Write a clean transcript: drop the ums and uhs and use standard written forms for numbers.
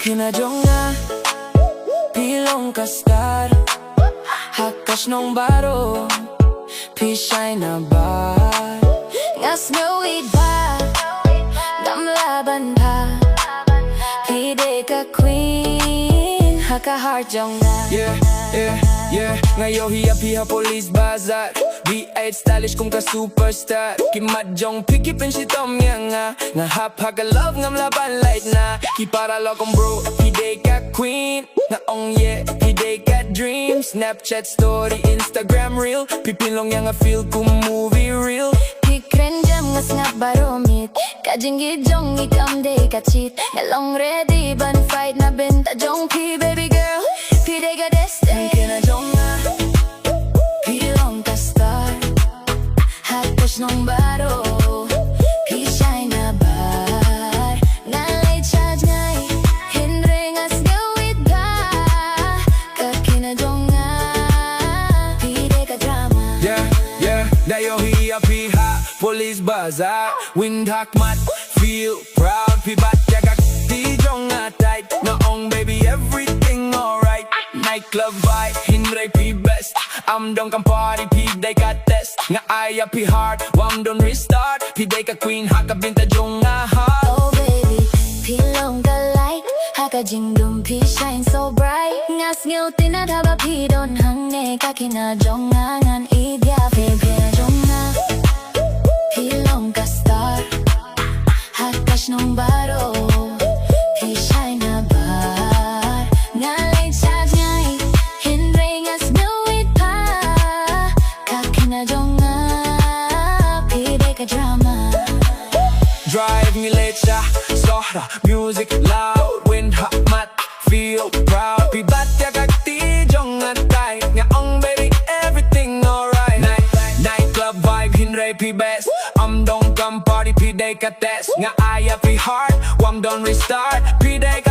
Khynnah Jong pilong kastar hakas nong baro pisay na ba sngewbha damlaban pa pide ka queen haka heart Jong ngayon hiya police bazar ieit stylish kung ka superstar kimat Jong pikipin si tom nga hap haga love ngam laban light na ki paralok kong bro pide ka queen nga pide ka dream Snapchat story Instagram reel pipilong nga feel kung movie real pikren jam nga baromit kajingid Jong ikam day ka cheat ngalong ready ban fight na benta Jong pi baby girl pide ka destin Khynnah Jong pilong ka star hatos nong baro pisay na bar nalay charge ngay hinre nga sngewbha ka Khynnah Jong pide ka drama dayo hiya piha police bazaar wind hakmat feel proud pibat kagak di Jong tight naong baby everything alright nightclub vibe hinre pi best am dong kam party pide ka test nga aya pi heart wam don restart pide ka queen haka binta Jong heart oh baby pilong ka light haka jingum pi shine so bright nga sngewtynnad haba pi don hangne ka Khynnah Jong ngan idya Khynnah Jong pilong ka star hakas nong baro pisay na bar ngalay charge ngay hinre nga sngewbha ka Khynnah Jong pide ka drama drive me late siya sohra music loud wind hot mat feel proud pibat kagak ti Jong tay nga ong baby everything alright nightclub vibe hinre pi best am dong kam party pide ka test nga aya pi heart wam don restart pide